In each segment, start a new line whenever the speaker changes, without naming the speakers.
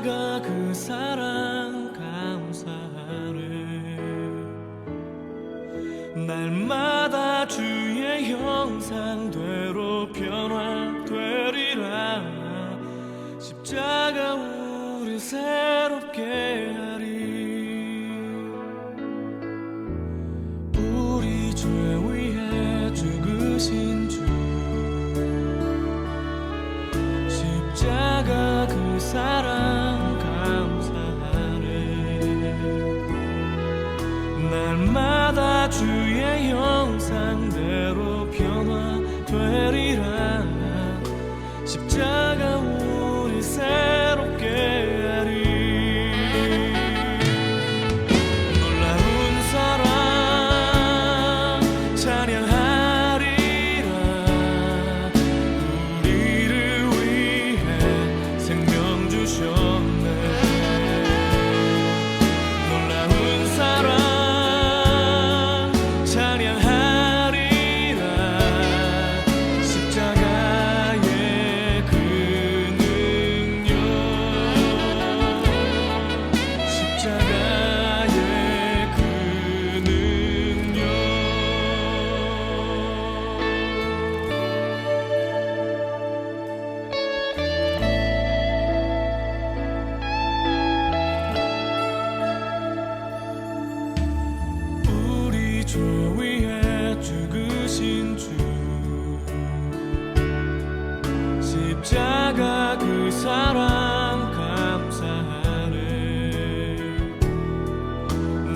십자가 그 사랑 감사하네. 날마다 주의 형상대로 변화되리라. 십자가 우리 새롭게 하리. 우리 죄 위해 죽으신 주, 십자가 그 사랑 감사하네. 날마다 주의 형상대로 변화되리라. 십자가 우리 새롭게 하리. 놀라운 사랑 찬양하리라. 우리를 위해 생명 주셨네. 놀라운 사랑 찬양하리라. 십자가의 그 능력, 십자가의 그 능력. 우리 죄 위해 죽으신 주, 십자가 그 사랑 감사하네.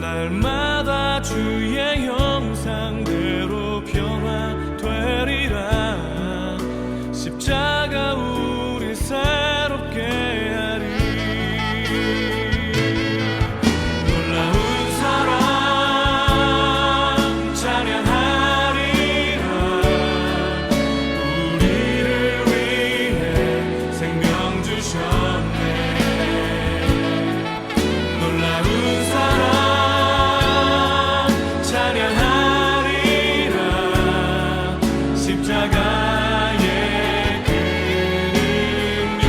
날마다 주의 형상대로 변화되리라. 십자가 우리 새롭게 하리. 놀라운 사랑 찬양하리라. 우리를 위해 생명 주셨네. 놀라운 사랑 찬양하리라. 십자가의 그 능력.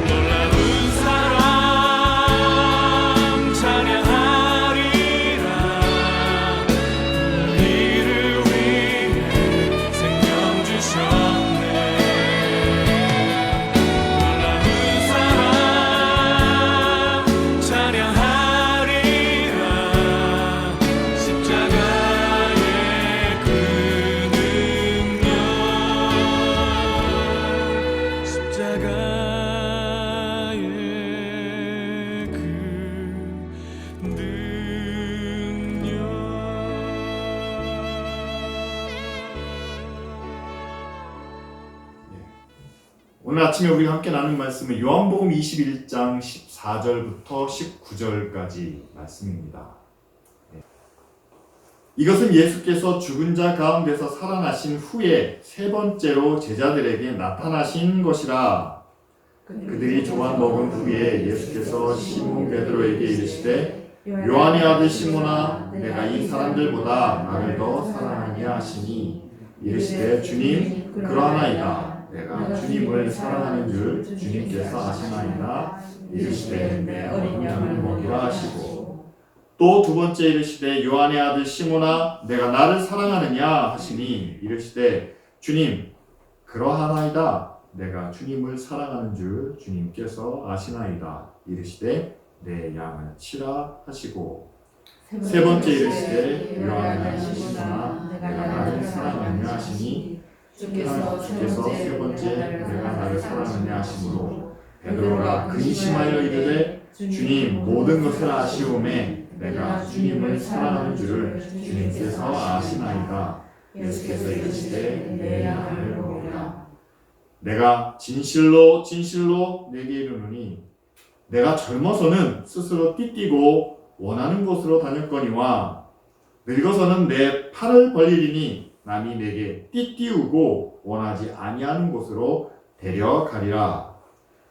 놀라운 사랑 찬양하리라. 우리를 위해 생명 주셨네. 놀라운 사랑 찬양하리라. 십자가의 그 능력, 십자가의 그
오늘 아침에 우리가 함께 나눈 말씀은 요한복음 21장 14절부터 19절까지 말씀입니다. 이것은 예수께서 죽은 자 가운데서 살아나신 후에 세 번째로 제자들에게 나타나신 것이라. 그들이 조각 먹은 후에 예수께서 시몬 베드로에게 이르시되 요한의 아들 시몬아, 내가 이 사람들보다 나를 더 사랑하냐 하시니 이르시되 주님, 그러하나이다. 내가 주님을 사랑하는 줄 주님께서 아시나이다. 이르시되 내 어린 양을 먹이라 하시고, 또 두 번째 이르시되 요한의 아들 시몬아, 내가 나를 사랑하느냐 하시니 이르시되 주님, 그러하나이다. 내가 주님을 사랑하는 줄 주님께서 아시나이다. 이르시되 내 양을 치라 하시고, 세 번째 이르시되 요한의 아들 시몬아, 내가 나를 사랑하느냐 하시니 주께서 세 번째 내가 나를 사랑하느냐 하시므로 베드로가 근심하여 이르되 주님, 모든 것을 아시오매 내가 주님을 사랑하는 줄을 주님께서 아시나이다. 예수께서 이르시되 내 양을 먹으라. 내가 진실로 진실로 내게 이르노니 내가 젊어서는 스스로 띠띠고 원하는 곳으로 다녔거니와 늙어서는 내 팔을 벌리리니 남이 내게 띠띠우고 원하지 아니하는 곳으로 데려가리라.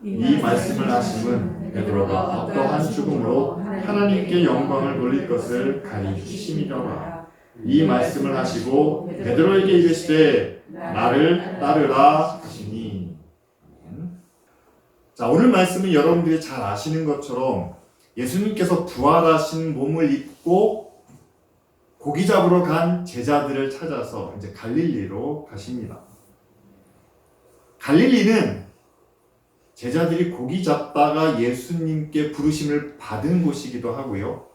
이 말씀을 하심은 베드로가 어떠한 죽음으로 하나님께 영광을 돌릴 것을 가리키심이더라. 이 말씀을 하시고 베드로에게 이르시되 나를 따르라 하시니. 자, 오늘 말씀은 여러분들이 잘 아시는 것처럼 예수님께서 부활하신 몸을 입고 고기 잡으러 간 제자들을 찾아서 이제 갈릴리로 가십니다. 갈릴리는 제자들이 고기 잡다가 예수님께 부르심을 받은 곳이기도 하고요.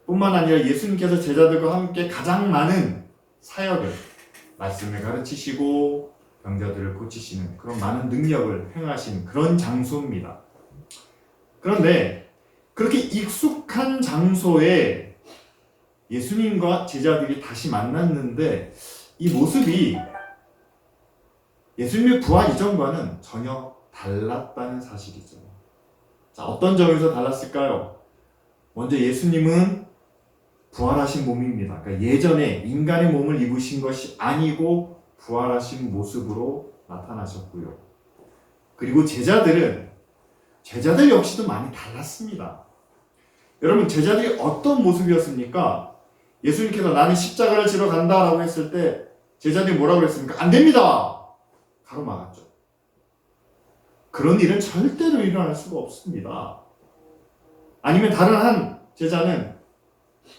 뿐만 아니라 예수님께서 제자들과 함께 가장 많은 사역을, 말씀을 가르치시고 병자들을 고치시는 그런 많은 능력을 행하신 그런 장소입니다. 그런데 그렇게 익숙한 장소에 예수님과 제자들이 다시 만났는데 이 모습이 예수님의 부활 이전과는 전혀 달랐다는 사실이죠. 자, 어떤 점에서 달랐을까요? 먼저 예수님은 부활하신 몸입니다. 그러니까 예전에 인간의 몸을 입으신 것이 아니고 부활하신 모습으로 나타나셨고요. 그리고 제자들 역시도 많이 달랐습니다. 여러분, 제자들이 어떤 모습이었습니까? 예수님께서 나는 십자가를 지러 간다라고 했을 때 제자들이 뭐라고 했습니까? 안 됩니다! 가로막았죠. 그런 일은 절대로 일어날 수가 없습니다. 아니면 다른 한 제자는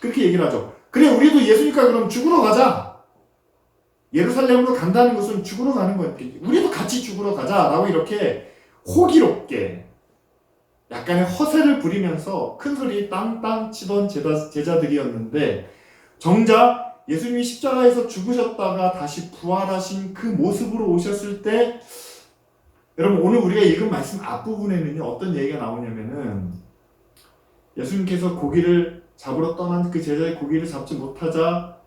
그렇게 얘기를 하죠. 그래, 우리도 예수님과 그럼 죽으러 가자. 예루살렘으로 간다는 것은 죽으러 가는 거였겠지. 우리도 같이 죽으러 가자라고 이렇게 호기롭게 약간의 허세를 부리면서 큰 소리 땅땅 치던 제자들이었는데 정작 예수님이 십자가에서 죽으셨다가 다시 부활하신 그 모습으로 오셨을 때 여러분, 오늘 우리가 읽은 말씀 앞부분에는요, 어떤 얘기가 나오냐면은 예수님께서 고기를 잡으러 떠난 그 제자의 고기를 잡지 못하자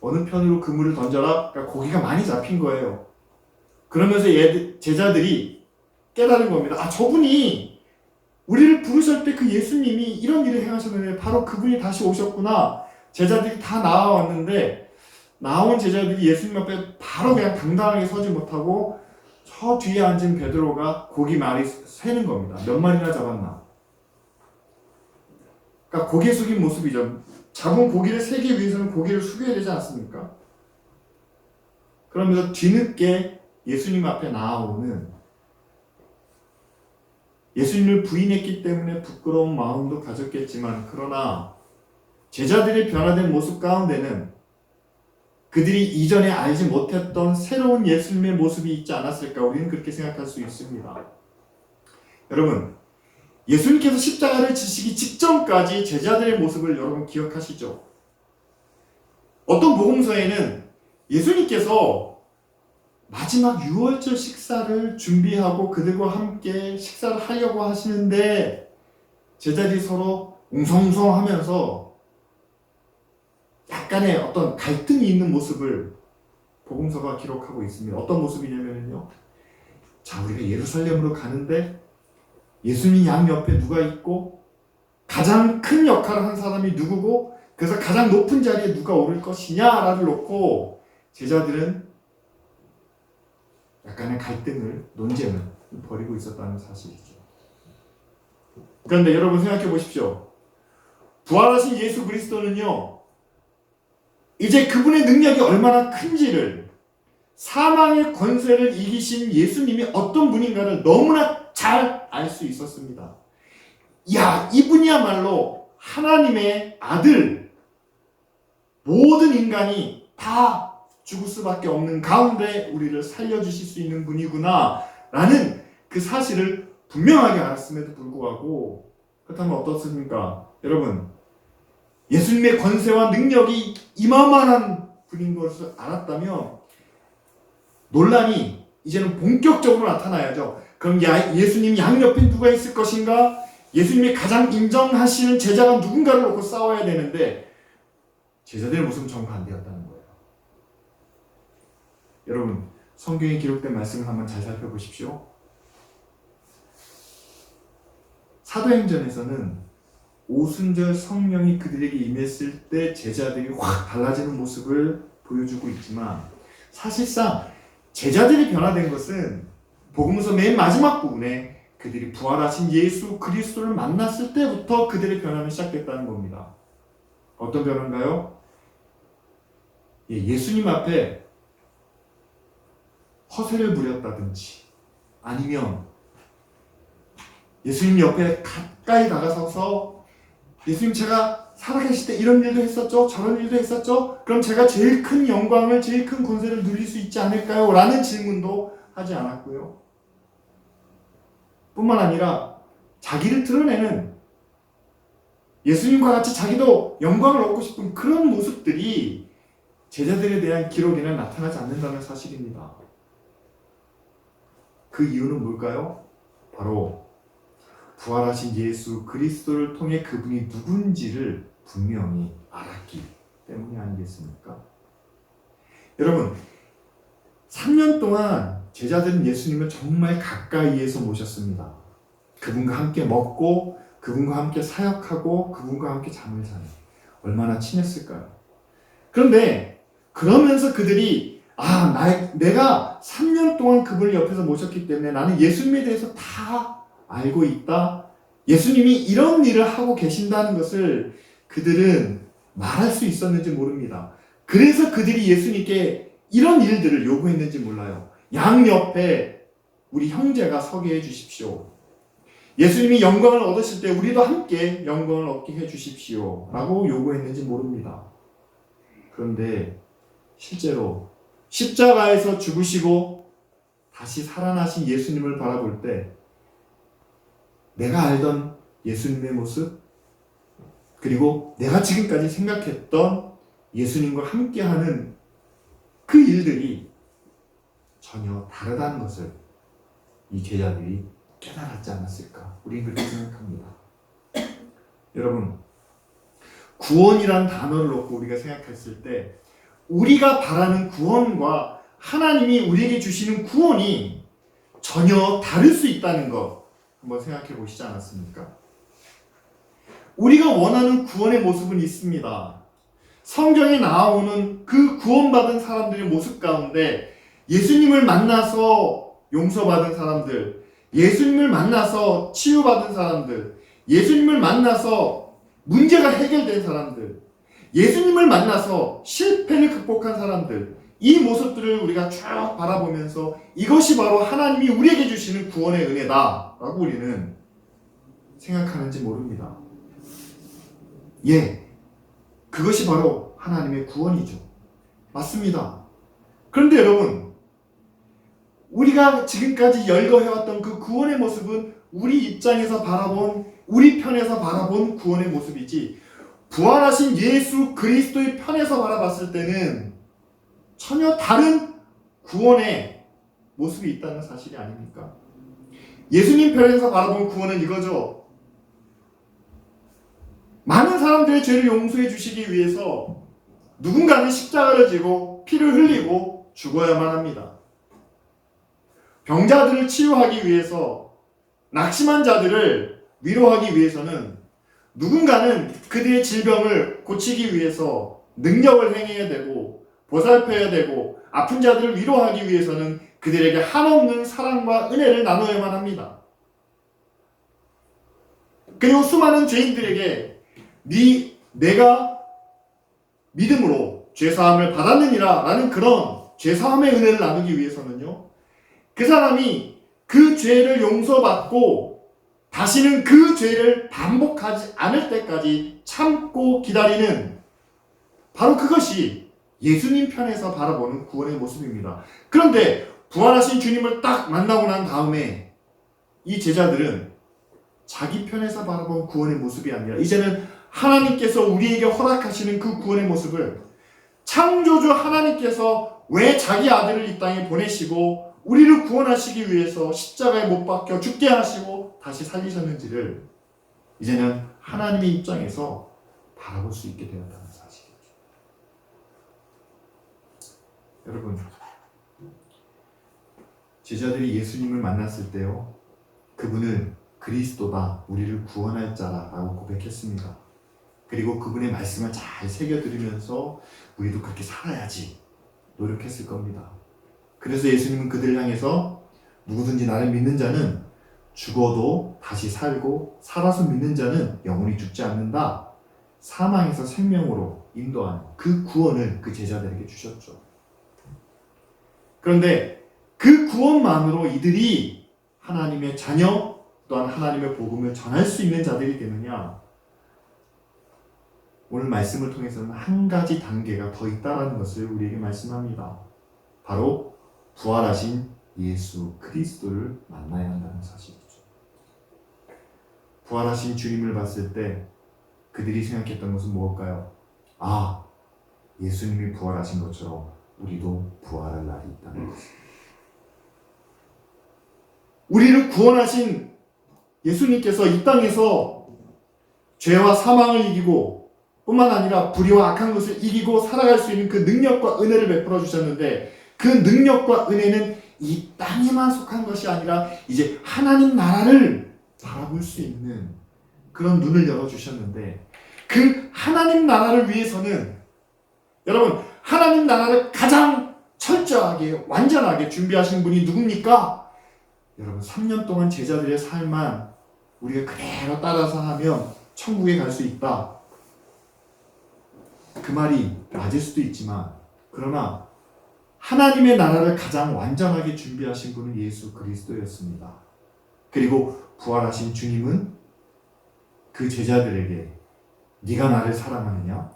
어느 편으로 그물을 던져라. 그러니까 고기가 많이 잡힌 거예요. 그러면서 제자들이 깨달은 겁니다. 아, 저분이 우리를 부르실 때 그 예수님이 이런 일을 행하셨는데 바로 그분이 다시 오셨구나. 제자들이 다 나와왔는데 나온 제자들이 예수님 앞에 바로 그냥 당당하게 서지 못하고 저 뒤에 앉은 베드로가 고기 말이 세는 겁니다. 몇 마리나 잡았나. 그러니까 고개 숙인 모습이죠. 잡은 고기를 세기 위해서는 고개를 숙여야 되지 않습니까? 그러면서 뒤늦게 예수님 앞에 나아오는, 예수님을 부인했기 때문에 부끄러운 마음도 가졌겠지만 그러나 제자들이 변화된 모습 가운데는 그들이 이전에 알지 못했던 새로운 예수님의 모습이 있지 않았을까, 우리는 그렇게 생각할 수 있습니다. 여러분, 예수님께서 십자가를 지시기 직전까지 제자들의 모습을 여러분 기억하시죠? 어떤 복음서에는 예수님께서 마지막 유월절 식사를 준비하고 그들과 함께 식사를 하려고 하시는데 제자들이 서로 웅성웅성하면서 약간의 어떤 갈등이 있는 모습을 복음서가 기록하고 있습니다. 어떤 모습이냐면요, 자, 우리가 예루살렘으로 가는데 예수님 양 옆에 누가 있고 가장 큰 역할을 한 사람이 누구고 그래서 가장 높은 자리에 누가 오를 것이냐를 놓고 제자들은 약간의 갈등을, 논쟁을 벌이고 있었다는 사실이죠. 그런데 여러분 생각해 보십시오. 부활하신 예수 그리스도는요, 이제 그분의 능력이 얼마나 큰지를, 사망의 권세를 이기신 예수님이 어떤 분인가를 너무나 잘 알 수 있었습니다. 야, 이분이야말로 하나님의 아들, 모든 인간이 다 죽을 수밖에 없는 가운데 우리를 살려주실 수 있는 분이구나 라는 그 사실을 분명하게 알았음에도 불구하고, 그렇다면 어떻습니까? 여러분, 예수님의 권세와 능력이 이만한 분인 것을 알았다면 논란이 이제는 본격적으로 나타나야죠. 그럼 예수님 양옆에 누가 있을 것인가? 예수님이 가장 인정하시는 제자가 누군가를 놓고 싸워야 되는데 제자들의 모습은 정반대였다는 거예요. 여러분, 성경에 기록된 말씀을 한번 잘 살펴보십시오. 사도행전에서는 오순절 성령이 그들에게 임했을 때 제자들이 확 달라지는 모습을 보여주고 있지만 사실상 제자들이 변화된 것은 복음서 맨 마지막 부분에 그들이 부활하신 예수 그리스도를 만났을 때부터 그들의 변화는 시작됐다는 겁니다. 어떤 변화인가요? 예수님 앞에 허세를 부렸다든지 아니면 예수님 옆에 가까이 다가서서 예수님 제가 살아계실 때 이런 일도 했었죠? 저런 일도 했었죠? 그럼 제가 제일 큰 영광을, 제일 큰 권세를 누릴 수 있지 않을까요? 라는 질문도 하지 않았고요. 뿐만 아니라 자기를 드러내는 예수님과 같이 자기도 영광을 얻고 싶은 그런 모습들이 제자들에 대한 기록에는 나타나지 않는다는 사실입니다. 그 이유는 뭘까요? 바로 부활하신 예수 그리스도를 통해 그분이 누군지를 분명히 알았기 때문이 아니겠습니까? 여러분, 3년 동안 제자들은 예수님을 정말 가까이에서 모셨습니다. 그분과 함께 먹고 그분과 함께 사역하고 그분과 함께 잠을 자요. 얼마나 친했을까요? 그런데 그러면서 그들이 내가 3년 동안 그분을 옆에서 모셨기 때문에 나는 예수님에 대해서 다 알고 있다. 예수님이 이런 일을 하고 계신다는 것을 그들은 말할 수 있었는지 모릅니다. 그래서 그들이 예수님께 이런 일들을 요구했는지 몰라요. 양옆에 우리 형제가 서게 해주십시오. 예수님이 영광을 얻으실 때 우리도 함께 영광을 얻게 해주십시오. 라고 요구했는지 모릅니다. 그런데 실제로 십자가에서 죽으시고 다시 살아나신 예수님을 바라볼 때 내가 알던 예수님의 모습, 그리고 내가 지금까지 생각했던 예수님과 함께하는 그 일들이 전혀 다르다는 것을 이 제자들이 깨달았지 않았을까? 우리는 그렇게 생각합니다. 여러분, 구원이란 단어를 놓고 우리가 생각했을 때 우리가 바라는 구원과 하나님이 우리에게 주시는 구원이 전혀 다를 수 있다는 것 한번 생각해 보시지 않았습니까? 우리가 원하는 구원의 모습은 있습니다. 성경에 나오는 그 구원받은 사람들의 모습 가운데 예수님을 만나서 용서받은 사람들, 예수님을 만나서 치유받은 사람들, 예수님을 만나서 문제가 해결된 사람들, 예수님을 만나서 실패를 극복한 사람들, 이 모습들을 우리가 쭉 바라보면서 이것이 바로 하나님이 우리에게 주시는 구원의 은혜다 라고 우리는 생각하는지 모릅니다. 그것이 바로 하나님의 구원이죠. 맞습니다. 그런데 여러분, 우리가 지금까지 열거해왔던 그 구원의 모습은 우리 입장에서 바라본, 우리 편에서 바라본 구원의 모습이지, 부활하신 예수 그리스도의 편에서 바라봤을 때는 전혀 다른 구원의 모습이 있다는 사실이 아닙니까? 예수님 편에서 바라본 구원은 이거죠. 많은 사람들의 죄를 용서해 주시기 위해서 누군가는 십자가를 지고 피를 흘리고 죽어야만 합니다. 병자들을 치유하기 위해서, 낙심한 자들을 위로하기 위해서는 누군가는 그들의 질병을 고치기 위해서 능력을 행해야 되고 보살펴야 되고, 아픈 자들을 위로하기 위해서는 그들에게 한없는 사랑과 은혜를 나눠야만 합니다. 그리고 수많은 죄인들에게 내가 믿음으로 죄사함을 받았느니라 라는 그런 죄사함의 은혜를 나누기 위해서는요, 그 사람이 그 죄를 용서받고 다시는 그 죄를 반복하지 않을 때까지 참고 기다리는, 바로 그것이 예수님 편에서 바라보는 구원의 모습입니다. 그런데 부활하신 주님을 딱 만나고 난 다음에 이 제자들은 자기 편에서 바라본 구원의 모습이 아니라 이제는 하나님께서 우리에게 허락하시는 그 구원의 모습을, 창조주 하나님께서 왜 자기 아들을 이 땅에 보내시고 우리를 구원하시기 위해서 십자가에 못 박혀 죽게 하시고 다시 살리셨는지를 이제는 하나님의 입장에서 바라볼 수 있게 되었다는 사실이죠. 여러분, 제자들이 예수님을 만났을 때요, 그분을 그리스도다, 우리를 구원할 자라라고 고백했습니다. 그리고 그분의 말씀을 잘 새겨들으면서 우리도 그렇게 살아야지 노력했을 겁니다. 그래서 예수님은 그들을 향해서 누구든지 나를 믿는 자는 죽어도 다시 살고 살아서 믿는 자는 영원히 죽지 않는다, 사망에서 생명으로 인도하는 그 구원을 그 제자들에게 주셨죠. 그런데 그 구원만으로 이들이 하나님의 자녀 또한 하나님의 복음을 전할 수 있는 자들이 되느냐? 오늘 말씀을 통해서는 한 가지 단계가 더 있다는 것을 우리에게 말씀합니다. 바로 부활하신 예수 그리스도를 만나야 한다는 사실이죠. 부활하신 주님을 봤을 때 그들이 생각했던 것은 무엇일까요? 아, 예수님이 부활하신 것처럼 우리도 부활할 날이 있다는 것. 우리를 구원하신 예수님께서 이 땅에서 죄와 사망을 이기고 뿐만 아니라 불의와 악한 것을 이기고 살아갈 수 있는 그 능력과 은혜를 베풀어 주셨는데, 그 능력과 은혜는 이 땅에만 속한 것이 아니라 이제 하나님 나라를 바라볼 수 있는 그런 눈을 열어주셨는데, 그 하나님 나라를 위해서는 여러분, 하나님 나라를 가장 철저하게 완전하게 준비하신 분이 누굽니까? 여러분, 3년 동안 제자들의 삶만 우리가 그대로 따라서 하면 천국에 갈 수 있다. 그 말이 맞을 수도 있지만, 그러나 하나님의 나라를 가장 완전하게 준비하신 분은 예수 그리스도였습니다. 그리고 부활하신 주님은 그 제자들에게 네가 나를 사랑하느냐?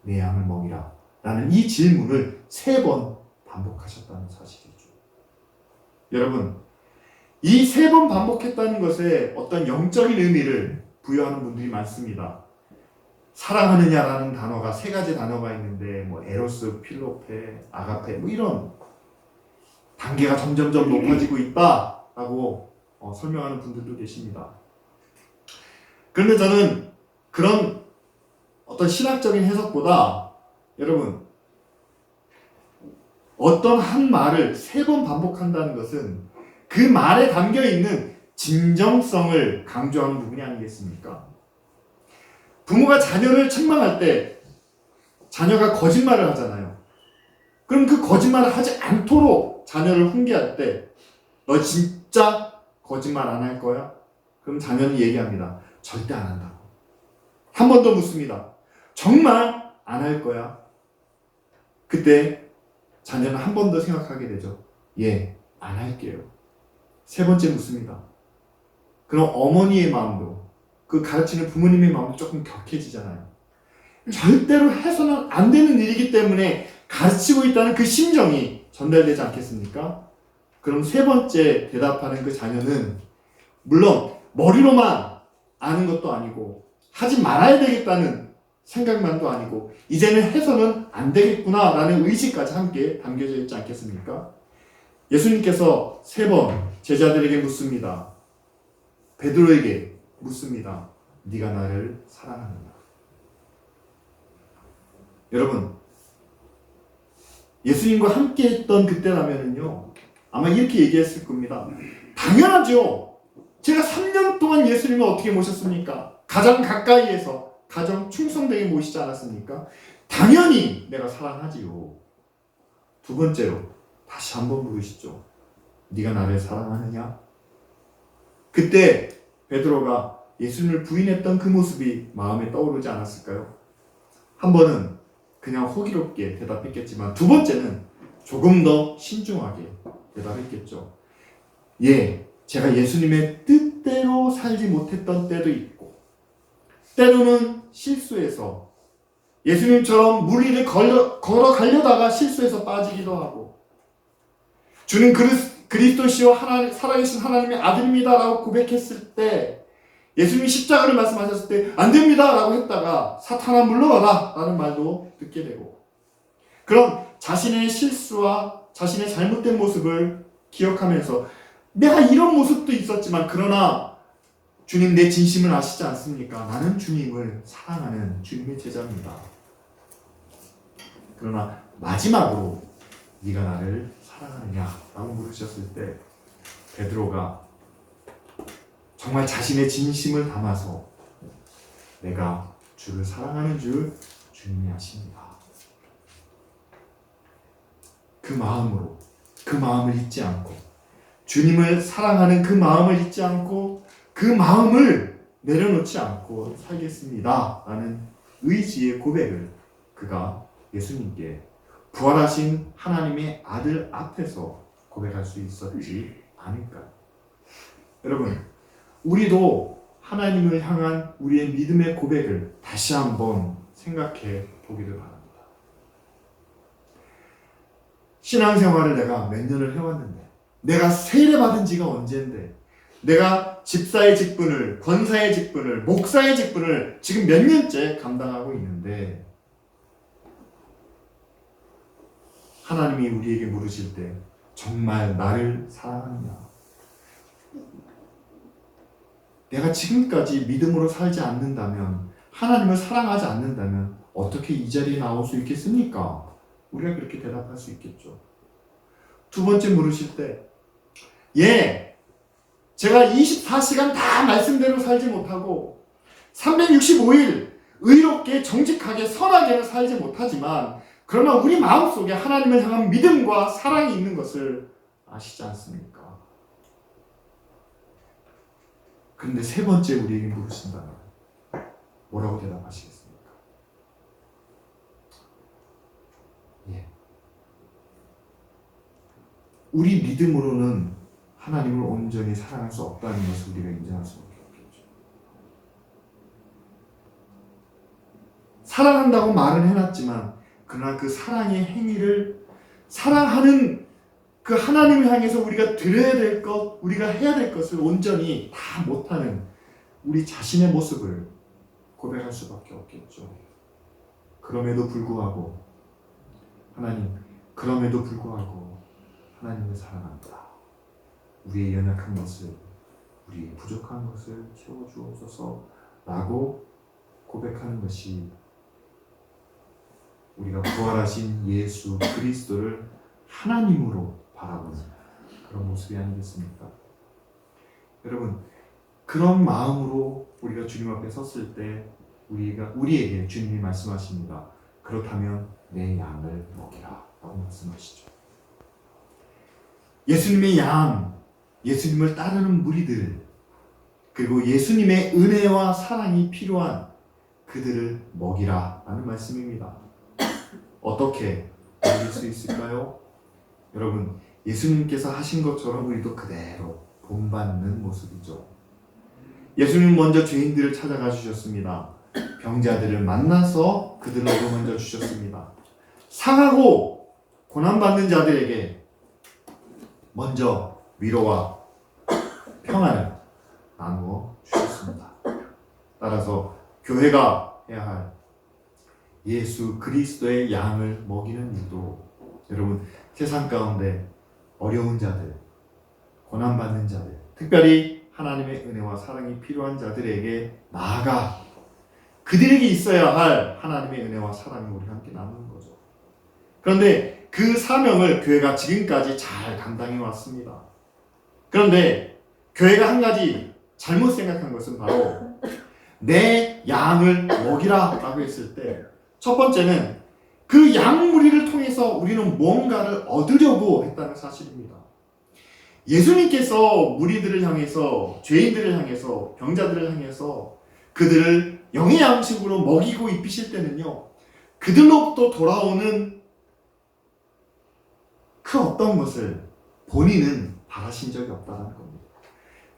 내 양을 먹이라 라는 이 질문을 3번 반복하셨다는 사실이죠. 여러분, 이 3번 반복했다는 것에 어떤 영적인 의미를 부여하는 분들이 많습니다. 사랑하느냐라는 단어가 3가지 단어가 있는데 뭐 에로스, 필로페, 아가페 뭐 이런 단계가 점점점 높아지고 있다라고 설명하는 분들도 계십니다. 그런데 저는 그런 어떤 신학적인 해석보다 여러분, 어떤 한 말을 3번 반복한다는 것은 그 말에 담겨있는 진정성을 강조하는 부분이 아니겠습니까? 부모가 자녀를 책망할 때 자녀가 거짓말을 하잖아요. 그럼 그 거짓말을 하지 않도록 자녀를 훈계할 때 너 진짜 거짓말 안 할 거야? 그럼 자녀는 얘기합니다. 절대 안 한다고. 한 번 더 묻습니다. 정말 안 할 거야? 그때 자녀는 한 번 더 생각하게 되죠. 예, 안 할게요. 3번째 묻습니다. 그럼 어머니의 마음도, 그 가르치는 부모님의 마음도 조금 격해지잖아요. 절대로 해서는 안 되는 일이기 때문에 가르치고 있다는 그 심정이 전달되지 않겠습니까? 그럼 3번째 대답하는 그 자녀는 물론 머리로만 아는 것도 아니고 하지 말아야 되겠다는 생각만도 아니고 이제는 해서는 안 되겠구나 라는 의식까지 함께 담겨져 있지 않겠습니까? 예수님께서 3번 제자들에게 묻습니다. 베드로에게 묻습니다. 네가 나를 사랑하느냐? 여러분, 예수님과 함께 했던 그때라면은요, 아마 이렇게 얘기했을 겁니다. 당연하죠. 제가 3년 동안 예수님을 어떻게 모셨습니까? 가장 가까이에서 가장 충성되게 모시지 않았습니까? 당연히 내가 사랑하지요. 2번째로 다시 한번 물으시죠. 네가 나를 사랑하느냐? 그때 베드로가 예수님을 부인했던 그 모습이 마음에 떠오르지 않았을까요? 한 번은 그냥 호기롭게 대답했겠지만 2번째는 조금 더 신중하게 대답했겠죠. 예, 제가 예수님의 뜻대로 살지 못했던 때도 있고 때로는 실수해서 예수님처럼 물 위를 걸어가려다가 실수해서 빠지기도 하고 주는 그리스도시요 살아계신 하나님의 아들입니다 라고 고백했을 때 예수님이 십자가를 말씀하셨을 때 안 됩니다 라고 했다가 사탄아 물러가라 라는 말도 듣게 되고 그런 자신의 실수와 자신의 잘못된 모습을 기억하면서 내가 이런 모습도 있었지만 그러나 주님 내 진심을 아시지 않습니까? 나는 주님을 사랑하는 주님의 제자입니다. 그러나 마지막으로 네가 나를 사랑하느냐? 라고 물으셨을 때 베드로가 정말 자신의 진심을 담아서 내가 주를 사랑하는 줄 주님이 아십니다. 그 마음으로 그 마음을 잊지 않고 주님을 사랑하는 그 마음을 잊지 않고 그 마음을 내려놓지 않고 살겠습니다 라는 의지의 고백을 그가 예수님께 부활하신 하나님의 아들 앞에서 고백할 수 있었지 않을까요? 여러분, 우리도 하나님을 향한 우리의 믿음의 고백을 다시 한번 생각해 보기를 바랍니다. 신앙생활을 내가 몇 년을 해왔는데, 내가 세례받은 지가 언젠데, 내가 집사의 직분을, 권사의 직분을, 목사의 직분을 지금 몇 년째 감당하고 있는데, 하나님이 우리에게 물으실 때 정말 나를 사랑하느냐? 내가 지금까지 믿음으로 살지 않는다면, 하나님을 사랑하지 않는다면 어떻게 이 자리에 나올 수 있겠습니까? 우리가 그렇게 대답할 수 있겠죠. 두 번째 물으실 때, 제가 24시간 다 말씀대로 살지 못하고 365일 의롭게 정직하게 선하게는 살지 못하지만, 그러나 우리 마음속에 하나님을 향한 믿음과 사랑이 있는 것을 아시지 않습니까? 그런데 세 번째 우리에게 물으신다면 뭐라고 대답하시겠습니까? 우리 믿음으로는 하나님을 온전히 사랑할 수 없다는 것을 우리가 인정할 수밖에 없겠죠. 사랑한다고 말은 해놨지만, 그러나 그 사랑의 행위를, 사랑하는 그 하나님을 향해서 우리가 드려야 될 것, 우리가 해야 될 것을 온전히 다 못하는 우리 자신의 모습을 고백할 수밖에 없겠죠. 그럼에도 불구하고 하나님을 사랑합니다. 우리의 연약한 것을, 우리의 부족한 것을 채워주옵소서 라고 고백하는 것이 우리가 부활하신 예수 그리스도를 하나님으로 바라보는 그런 모습이 아니겠습니까? 여러분, 그런 마음으로 우리가 주님 앞에 섰을 때 우리에게 주님이 말씀하십니다. 그렇다면 내 양을 먹이라 라고 말씀하시죠. 예수님의 양, 예수님을 따르는 무리들, 그리고 예수님의 은혜와 사랑이 필요한 그들을 먹이라 라는 말씀입니다. 어떻게 먹일 수 있을까요? 여러분, 예수님께서 하신 것처럼 우리도 그대로 본받는 모습이죠. 예수님 먼저 죄인들을 찾아가 주셨습니다. 병자들을 만나서 그들을 얻어만져 주셨습니다. 상하고 고난받는 자들에게 먼저 위로와 평안을 나누어 주셨습니다. 따라서 교회가 해야 할 예수 그리스도의 양을 먹이는 일도, 여러분, 세상 가운데 어려운 자들, 고난받는 자들, 특별히 하나님의 은혜와 사랑이 필요한 자들에게 나아가 그들에게 있어야 할 하나님의 은혜와 사랑을 우리 함께 나누는 거죠. 그런데 그 사명을 교회가 지금까지 잘 감당해 왔습니다. 그런데 교회가 한 가지 잘못 생각한 것은 바로 내 양을 먹이라 라고 했을 때, 첫 번째는 그 양무리를 통해서 우리는 뭔가를 얻으려고 했다는 사실입니다. 예수님께서 무리들을 향해서, 죄인들을 향해서, 병자들을 향해서 그들을 영의 양식으로 먹이고 입히실 때는요, 그들로부터 돌아오는 그 어떤 것을 본인은 바라신 적이 없다는 겁니다.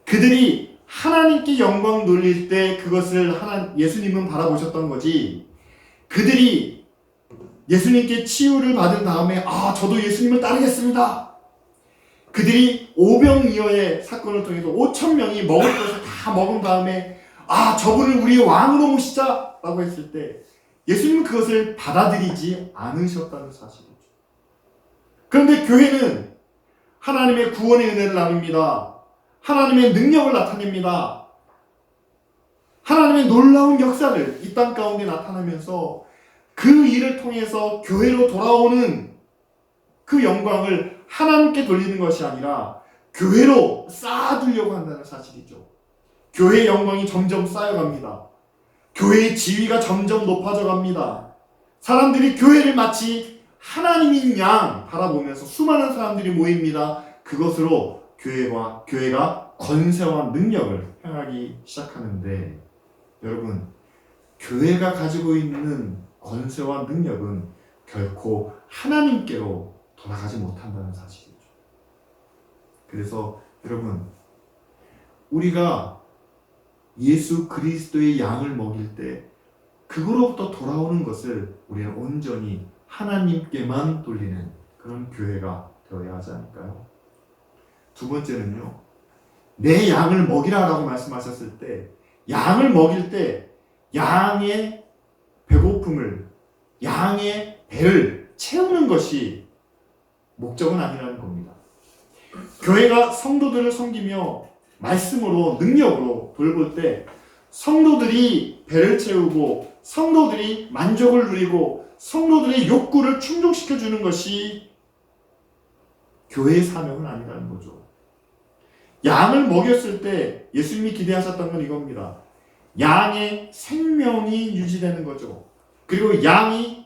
그들이 하나님께 영광 돌릴 때 그것을 예수님은 바라보셨던 거지, 그들이 예수님께 치유를 받은 다음에 저도 예수님을 따르겠습니다. 그들이 오병이어의 사건을 통해서 5,000명이 먹을 것을 다 먹은 다음에 저분을 우리의 왕으로 모시자 라고 했을 때 예수님은 그것을 받아들이지 않으셨다는 사실이죠. 그런데 교회는 하나님의 구원의 은혜를 나눕니다. 하나님의 능력을 나타냅니다. 하나님의 놀라운 역사를 이 땅 가운데 나타내면서 그 일을 통해서 교회로 돌아오는 그 영광을 하나님께 돌리는 것이 아니라 교회로 쌓아두려고 한다는 사실이죠. 교회의 영광이 점점 쌓여갑니다. 교회의 지위가 점점 높아져 갑니다. 사람들이 교회를 마치 하나님인 양 바라보면서 수많은 사람들이 모입니다. 그것으로 교회가 권세와 능력을 행하기 시작하는데, 여러분, 교회가 가지고 있는 권세와 능력은 결코 하나님께로 돌아가지 못한다는 사실이죠. 그래서 여러분, 우리가 예수 그리스도의 양을 먹일 때 그거로부터 돌아오는 것을 우리는 온전히 하나님께만 돌리는 그런 교회가 되어야 하지 않을까요? 두 번째는요, 내 양을 먹이라라고 말씀하셨을 때 양을 먹일 때 양의 배고픔을, 양의 배를 채우는 것이 목적은 아니라는 겁니다. 교회가 성도들을 섬기며 말씀으로, 능력으로 돌볼 때 성도들이 배를 채우고 성도들이 만족을 누리고 성도들의 욕구를 충족시켜주는 것이 교회의 사명은 아니라는 거죠. 양을 먹였을 때 예수님이 기대하셨던 건 이겁니다. 양의 생명이 유지되는 거죠. 그리고 양이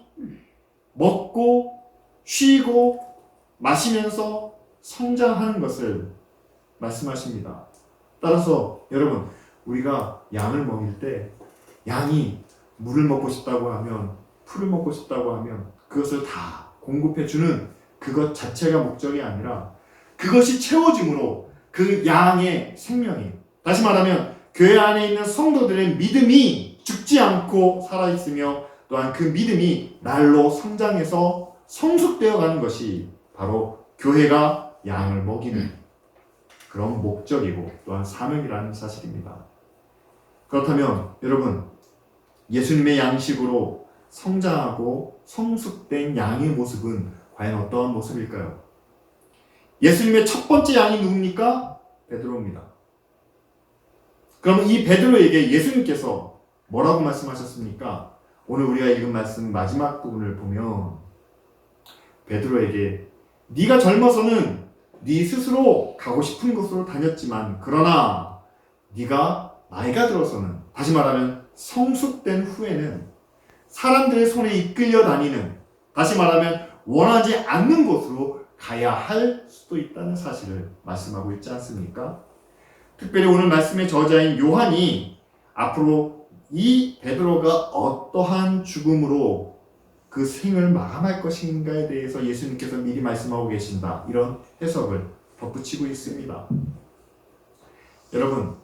먹고 쉬고 마시면서 성장하는 것을 말씀하십니다. 따라서 여러분, 우리가 양을 먹일 때 양이 물을 먹고 싶다고 하면, 풀을 먹고 싶다고 하면 그것을 다 공급해주는 그것 자체가 목적이 아니라 그것이 채워짐으로 그 양의 생명이, 다시 말하면 교회 안에 있는 성도들의 믿음이 죽지 않고 살아있으며 또한 그 믿음이 날로 성장해서 성숙되어 가는 것이 바로 교회가 양을 먹이는 그런 목적이고 또한 사명이라는 사실입니다. 그렇다면 여러분, 예수님의 양식으로 성장하고 성숙된 양의 모습은 과연 어떠한 모습일까요? 예수님의 첫 번째 양이 누굽니까? 베드로입니다. 그럼 이 베드로에게 예수님께서 뭐라고 말씀하셨습니까? 오늘 우리가 읽은 말씀 마지막 부분을 보면 베드로에게 네가 젊어서는 네 스스로 가고 싶은 곳으로 다녔지만 그러나 네가 나이가 들어서는, 다시 말하면 성숙된 후에는 사람들의 손에 이끌려 다니는, 다시 말하면 원하지 않는 곳으로 가야 할 수도 있다는 사실을 말씀하고 있지 않습니까? 특별히 오늘 말씀의 저자인 요한이 앞으로 이 베드로가 어떠한 죽음으로 그 생을 마감할 것인가에 대해서 예수님께서 미리 말씀하고 계신다, 이런 해석을 덧붙이고 있습니다. 여러분,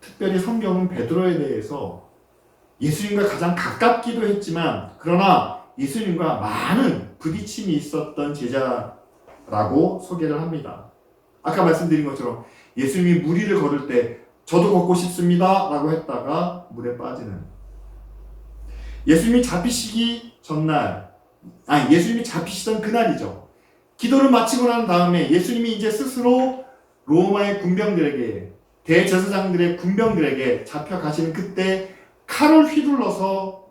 특별히 성경은 베드로에 대해서 예수님과 가장 가깝기도 했지만 그러나 예수님과 많은 부딪힘이 있었던 제자라고 소개를 합니다. 아까 말씀드린 것처럼 예수님이 물 위를 걸을 때 저도 걷고 싶습니다 라고 했다가 물에 빠지는, 예수님이 잡히시기 전날, 예수님이 잡히시던 그날이죠. 기도를 마치고 난 다음에 예수님이 이제 스스로 로마의 군병들에게, 대제사장들의 군병들에게 잡혀가시는 그때 칼을 휘둘러서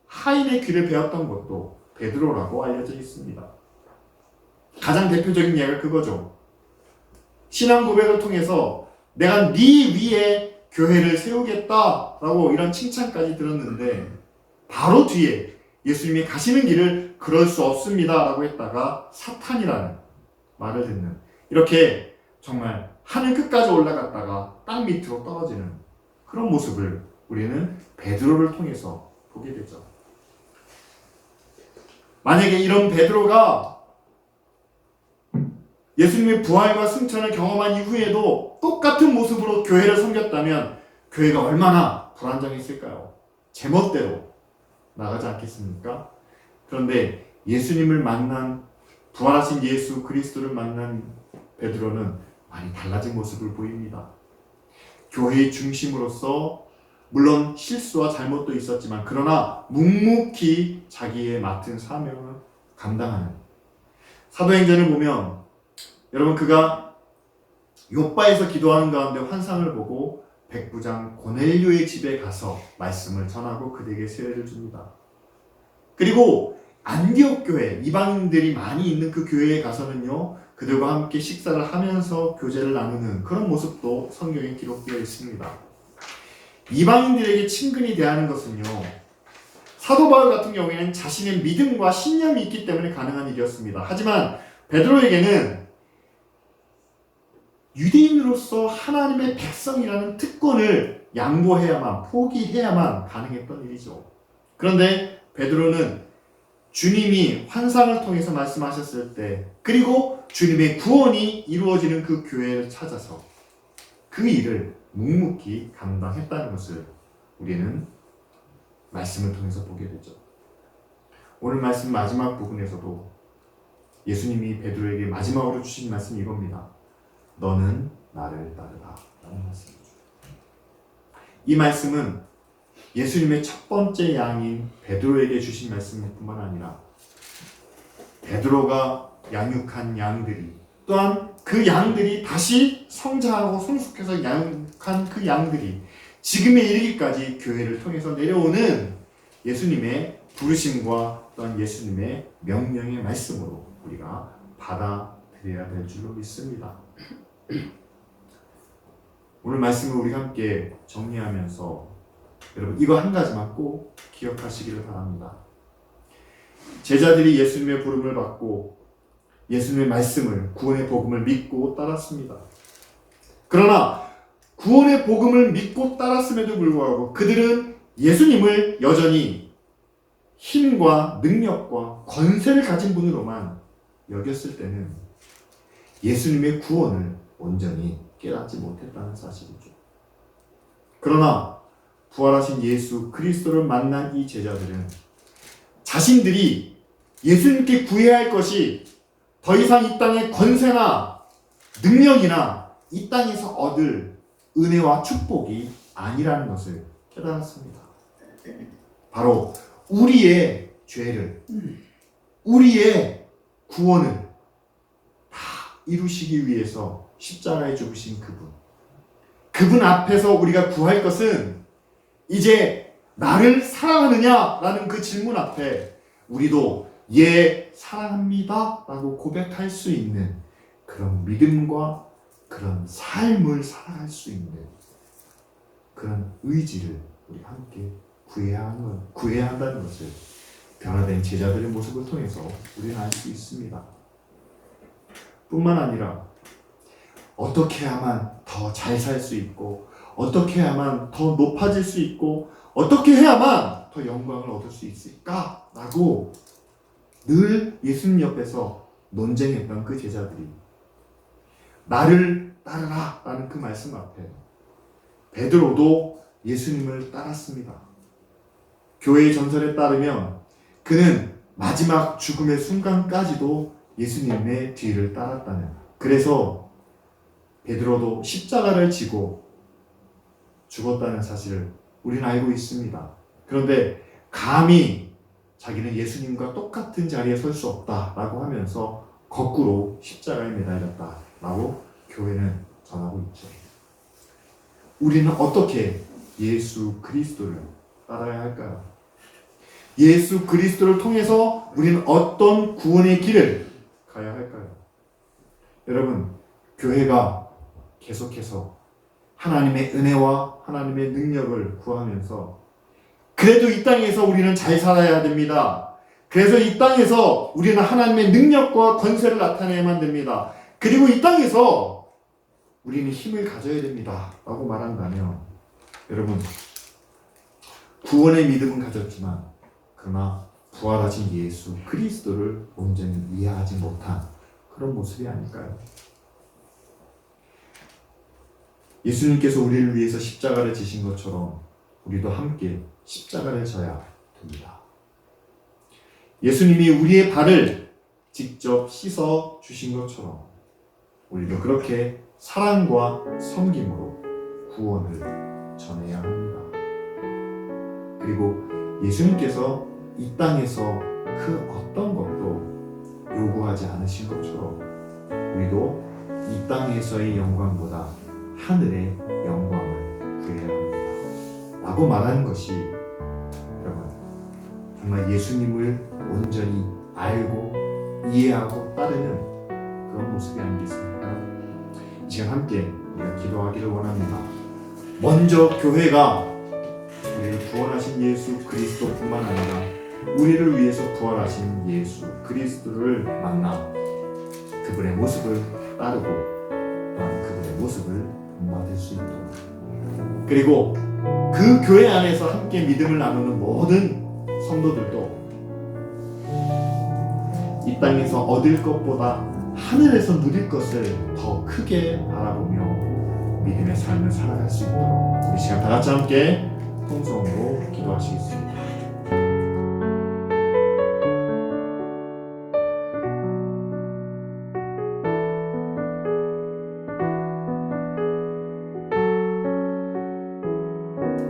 하인의 귀를 베었던 것도 베드로라고 알려져 있습니다. 가장 대표적인 예가 그거죠. 신앙 고백을 통해서 내가 네 위에 교회를 세우겠다라고 이런 칭찬까지 들었는데 바로 뒤에 예수님이 가시는 길을 그럴 수 없습니다라고 했다가 사탄이라는 말을 듣는, 이렇게 정말 하늘 끝까지 올라갔다가 땅 밑으로 떨어지는 그런 모습을 우리는 베드로를 통해서 보게 되죠. 만약에 이런 베드로가 예수님의 부활과 승천을 경험한 이후에도 똑같은 모습으로 교회를 섬겼다면 교회가 얼마나 불안정했을까요? 제멋대로 나가지 않겠습니까? 그런데 예수님을 만난, 부활하신 예수 그리스도를 만난 베드로는 많이 달라진 모습을 보입니다. 교회의 중심으로서 물론 실수와 잘못도 있었지만 그러나 묵묵히 자기의 맡은 사명을 감당하는, 사도행전을 보면 여러분, 그가 욥바에서 기도하는 가운데 환상을 보고 백부장 고넬료의 집에 가서 말씀을 전하고 그들에게 세례를 줍니다. 그리고 안디옥 교회, 이방인들이 많이 있는 그 교회에 가서는요, 그들과 함께 식사를 하면서 교제를 나누는 그런 모습도 성경에 기록되어 있습니다. 이방인들에게 친근히 대하는 것은요, 사도 바울 같은 경우에는 자신의 믿음과 신념이 있기 때문에 가능한 일이었습니다. 하지만 베드로에게는 유대인으로서 하나님의 백성이라는 특권을 양보해야만, 포기해야만 가능했던 일이죠. 그런데 베드로는 주님이 환상을 통해서 말씀하셨을 때, 그리고 주님의 구원이 이루어지는 그 교회를 찾아서 그 일을 묵묵히 감당했다는 것을 우리는 말씀을 통해서 보게 되죠. 오늘 말씀 마지막 부분에서도 예수님이 베드로에게 마지막으로 주신 말씀이 이겁니다. 너는 나를 따르라 라는 말씀이죠. 이 말씀은 예수님의 첫 번째 양인 베드로에게 주신 말씀뿐만 아니라 베드로가 양육한 양들이 또한 그 양들이 다시 성장하고 성숙해서 양육한 그 양들이 지금에 이르기까지 교회를 통해서 내려오는 예수님의 부르심과 또한 예수님의 명령의 말씀으로 우리가 받아들여야 될 줄로 믿습니다. 오늘 말씀을 우리가 함께 정리하면서 여러분 이거 한 가지만 꼭 기억하시기를 바랍니다. 제자들이 예수님의 부름을 받고 예수님의 말씀을 구원의 복음을 믿고 따랐습니다. 그러나 구원의 복음을 믿고 따랐음에도 불구하고 그들은 예수님을 여전히 힘과 능력과 권세를 가진 분으로만 여겼을 때는 예수님의 구원을 온전히 깨닫지 못했다는 사실이죠. 그러나 부활하신 예수 그리스도를 만난 이 제자들은 자신들이 예수님께 구해야 할 것이 더 이상 이 땅의 권세나 능력이나 이 땅에서 얻을 은혜와 축복이 아니라는 것을 깨달았습니다. 바로 우리의 죄를, 우리의 구원을 다 이루시기 위해서 십자가에 죽으신 그분 앞에서 우리가 구할 것은 이제 나를 사랑하느냐라는 그 질문 앞에 우리도 예, 사랑합니다 라고 고백할 수 있는 그런 믿음과 그런 삶을 살아갈 수 있는 그런 의지를 우리 함께 구해야 한다는 것을 변화된 제자들의 모습을 통해서 우리는 알 수 있습니다. 뿐만 아니라 어떻게 해야만 더 잘 살 수 있고 어떻게 해야만 더 높아질 수 있고 어떻게 해야만 더 영광을 얻을 수 있을까? 라고 늘 예수님 옆에서 논쟁했던 그 제자들이 나를 따르라 라는 그 말씀 앞에 베드로도 예수님을 따랐습니다. 교회의 전설에 따르면 그는 마지막 죽음의 순간까지도 예수님의 뒤를 따랐다는, 그래서 베드로도 십자가를 지고 죽었다는 사실을 우리는 알고 있습니다. 그런데 감히 자기는 예수님과 똑같은 자리에 설 수 없다라고 하면서 거꾸로 십자가에 매달렸다라고 교회는 전하고 있죠. 우리는 어떻게 예수 그리스도를 따라야 할까요? 예수 그리스도를 통해서 우리는 어떤 구원의 길을 가야 할까요? 여러분, 교회가 계속해서 하나님의 은혜와 하나님의 능력을 구하면서 그래도 이 땅에서 우리는 잘 살아야 됩니다. 그래서 이 땅에서 우리는 하나님의 능력과 권세를 나타내야만 됩니다. 그리고 이 땅에서 우리는 힘을 가져야 됩니다. 라고 말한다면 여러분, 구원의 믿음은 가졌지만 그러나 부활하신 예수 그리스도를 온전히 이해하지 못한 그런 모습이 아닐까요? 예수님께서 우리를 위해서 십자가를 지신 것처럼 우리도 함께 십자가를 져야 됩니다. 예수님이 우리의 발을 직접 씻어 주신 것처럼 우리도 그렇게 사랑과 섬김으로 구원을 전해야 합니다. 그리고 예수님께서 이 땅에서 그 어떤 것도 요구하지 않으신 것처럼 우리도 이 땅에서의 영광보다 하늘의 영광을 구해야 합니다. 라고 말하는 것이 여러분 정말 예수님을 온전히 알고 이해하고 따르는 그런 모습이 아니겠습니까? 이 시간 함께 우리가 기도하기를 원합니다. 먼저 교회가 우리를 구원하신 예수 그리스도뿐만 아니라 우리를 위해서 부활하신 예수 그리스도를 만나 그분의 모습을 따르고 또한 그분의 모습을 본받을 수 있도록, 그리고 그 교회 안에서 함께 믿음을 나누는 모든 성도들도 이 땅에서 얻을 것보다 하늘에서 누릴 것을 더 크게 바라보며 믿음의 삶을 살아갈 수 있도록 우리 시간 다 같이 함께 통성으로 기도하시겠습니다.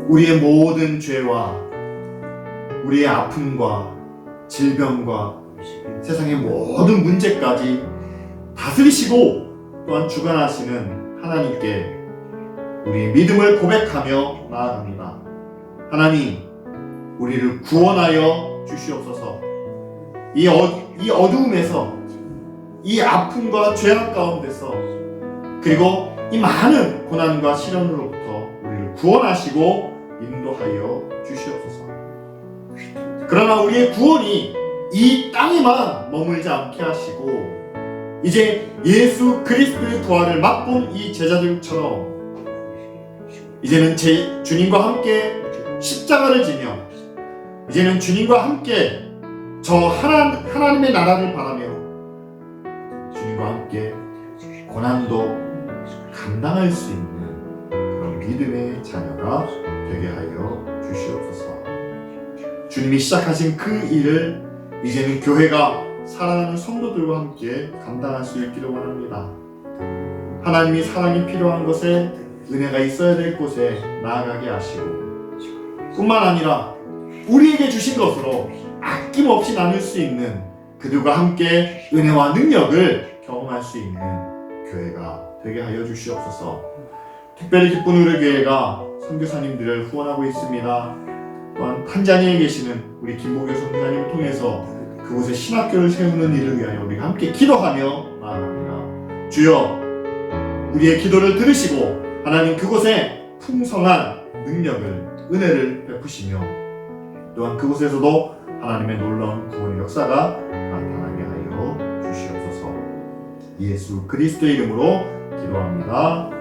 우리의 모든 죄와 우리의 아픔과 질병과 세상의 모든 문제까지 다스리시고 또한 주관하시는 하나님께 우리의 믿음을 고백하며 나아갑니다. 하나님, 우리를 구원하여 주시옵소서. 이 어두움에서, 이 아픔과 죄악 가운데서, 그리고 이 많은 고난과 시련으로부터 우리를 구원하시고 인도하여 주시옵소서. 그러나 우리의 구원이 이 땅에만 머물지 않게 하시고 이제 예수 그리스도의 부활을 맛본 이 제자들처럼 이제는 주님과 함께 십자가를 지며 이제는 주님과 함께 저 하나님의 나라를 바라며 주님과 함께 고난도 감당할 수 있는 그런 믿음의 자녀가 되게 하여 주시옵소서. 주님이 시작하신 그 일을 이제는 교회가 사랑하는 성도들과 함께 감당할 수 있기를 원합니다. 하나님이 사랑이 필요한 곳에, 은혜가 있어야 될 곳에 나아가게 하시고 뿐만 아니라 우리에게 주신 것으로 아낌없이 나눌 수 있는 그들과 함께 은혜와 능력을 경험할 수 있는 교회가 되게 하여 주시옵소서. 특별히 기쁜 우리 교회가 선교사님들을 후원하고 있습니다. 또한 탄자니아에 계시는 우리 김보교 선교사님을 통해서 그곳에 신학교를 세우는 일을 위하여 우리가 함께 기도하며 나아갑니다. 주여, 우리의 기도를 들으시고 하나님 그곳에 풍성한 능력을, 은혜를 베푸시며 또한 그곳에서도 하나님의 놀라운 구원의 역사가 나타나게 하여 주시옵소서. 예수 그리스도의 이름으로 기도합니다.